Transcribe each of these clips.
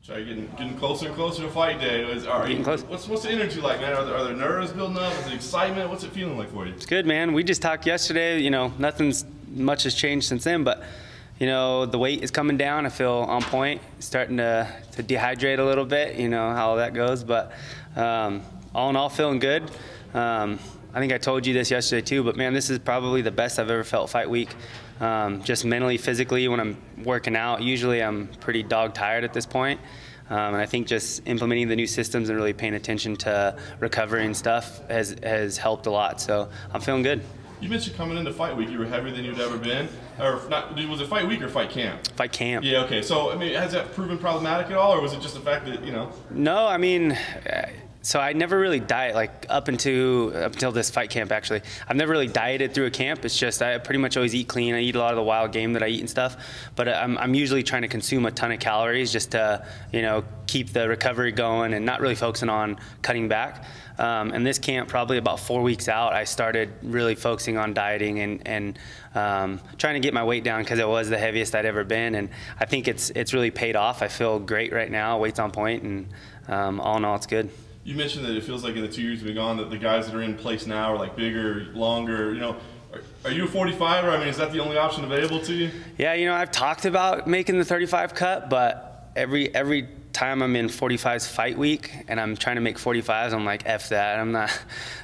So you're getting closer and closer to fight day. What's the energy like, man? Are there nerves building up? Is it excitement? What's it feeling like for you? It's good, man. We just talked yesterday. You know, nothing's much has changed since then, but you know, the weight is coming down. I feel on point. Starting to dehydrate a little bit. You know how that goes, but all in all, feeling good. I think I told you this yesterday too, but man, this is probably the best I've ever felt fight week. Just mentally, physically, when I'm working out, usually I'm pretty dog tired at this point. And I think just implementing the new systems and really paying attention to recovery and stuff has helped a lot. So I'm feeling good. You mentioned coming into fight week, you were heavier than you'd ever been. Or not, was it fight week or fight camp? Fight camp. Yeah, okay. So, I mean, has that proven problematic at all, or was it just the fact that, you know? No, I mean, so I never really diet, like up until this fight camp, actually. I've never really dieted through a camp. It's just I pretty much always eat clean. I eat a lot of the wild game that I eat and stuff. But I'm usually trying to consume a ton of calories just to, you know, keep the recovery going and not really focusing on cutting back. And this camp, probably about 4 weeks out, I started really focusing on dieting and trying to get my weight down because it was the heaviest I'd ever been. And I think it's really paid off. I feel great right now. Weight's on point, and all in all, it's good. You mentioned that it feels like in the 2 years we've been gone that the guys that are in place now are like bigger, longer. You know, are you a 45er? I mean, is that the only option available to you? Yeah, you know, I've talked about making the 35 cut, but every time I'm in 45s fight week and I'm trying to make 45s, I'm like, F that, I'm not.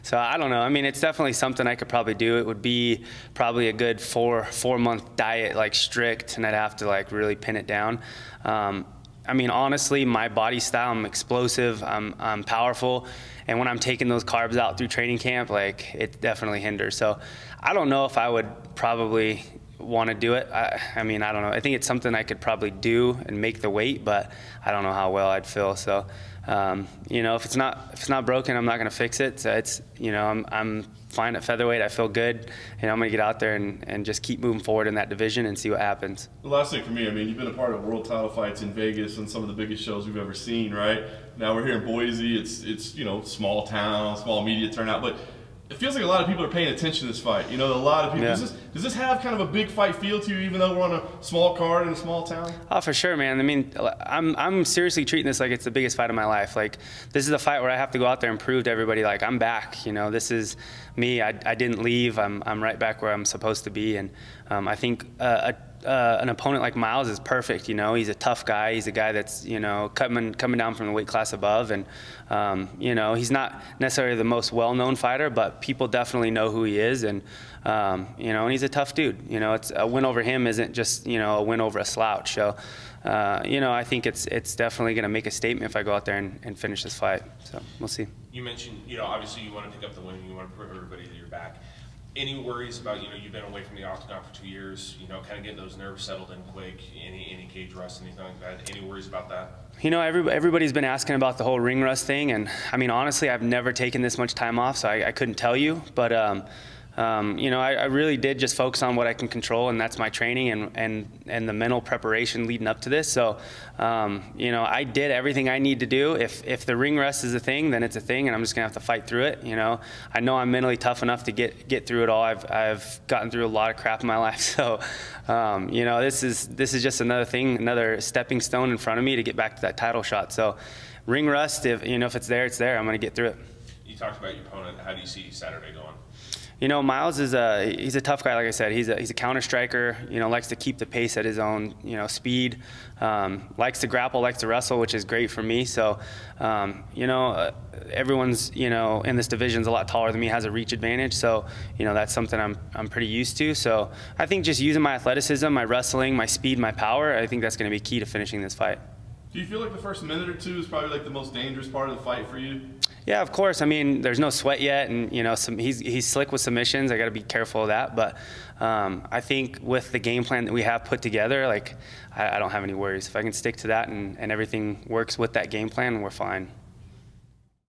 So I don't know. I mean, it's definitely something I could probably do. It would be probably a good four-month diet, like strict, and I'd have to like really pin it down. I mean, honestly, my body style, I'm explosive, I'm powerful, and when I'm taking those carbs out through training camp, like, it definitely hinders. So I don't know if I would probably want to do it. I mean, I don't know. I think it's something I could probably do and make the weight, but I don't know how well I'd feel. So, you know, if it's not broken, I'm not going to fix it. So it's, you know, I'm fine at featherweight. I feel good. You know, I'm going to get out there and just keep moving forward in that division and see what happens. The last thing for me, I mean, you've been a part of world title fights in Vegas and some of the biggest shows we've ever seen, right? Now we're here in Boise. It's you know, small town, small media turnout, but it feels like a lot of people are paying attention to this fight. You know, a lot of people. Yeah. Does this have kind of a big fight feel to you, even though we're on a small card in a small town? Oh, for sure, man. I mean, I'm seriously treating this like it's the biggest fight of my life. Like, this is a fight where I have to go out there and prove to everybody, like, I'm back. You know, this is me. I didn't leave. I'm right back where I'm supposed to be. And I think an opponent like Miles is perfect. You know, he's a tough guy. He's a guy that's, you know, coming down from the weight class above, and you know, he's not necessarily the most well-known fighter, but people definitely know who he is, and you know, and he's a tough dude. You know, it's a win over him isn't just, you know, a win over a slouch. So you know, I think it's definitely going to make a statement if I go out there and finish this fight. So we'll see. You mentioned, you know, obviously you want to pick up the win and you want to prove everybody that you're back. Any worries about, you know, you've been away from the octagon for 2 years, you know, kind of getting those nerves settled in quick, any cage rust, anything like that? Any worries about that? You know, everybody's been asking about the whole ring rust thing, and I mean, honestly, I've never taken this much time off, so I couldn't tell you, but you know, I really did just focus on what I can control, and that's my training and the mental preparation leading up to this. So, you know, I did everything I need to do. If the ring rust is a thing, then it's a thing, and I'm just gonna have to fight through it. You know, I know I'm mentally tough enough to get through it all. I've gotten through a lot of crap in my life, so you know, this is just another thing, another stepping stone in front of me to get back to that title shot. So, ring rust, if it's there, it's there. I'm gonna get through it. You talked about your opponent. How do you see Saturday going? You know, Miles is he's a tough guy. Like I said, he's a counter striker. You know, likes to keep the pace at his own, you know, speed. Likes to grapple, likes to wrestle, which is great for me. So, you know, everyone's, you know, in this division's a lot taller than me, has a reach advantage. So, you know, that's something I'm pretty used to. So, I think just using my athleticism, my wrestling, my speed, my power, I think that's going to be key to finishing this fight. Do you feel like the first minute or two is probably like the most dangerous part of the fight for you? Yeah, of course. I mean, there's no sweat yet, and you know, he's slick with submissions. I got to be careful of that. But I think with the game plan that we have put together, like I don't have any worries. If I can stick to that and everything works with that game plan, we're fine.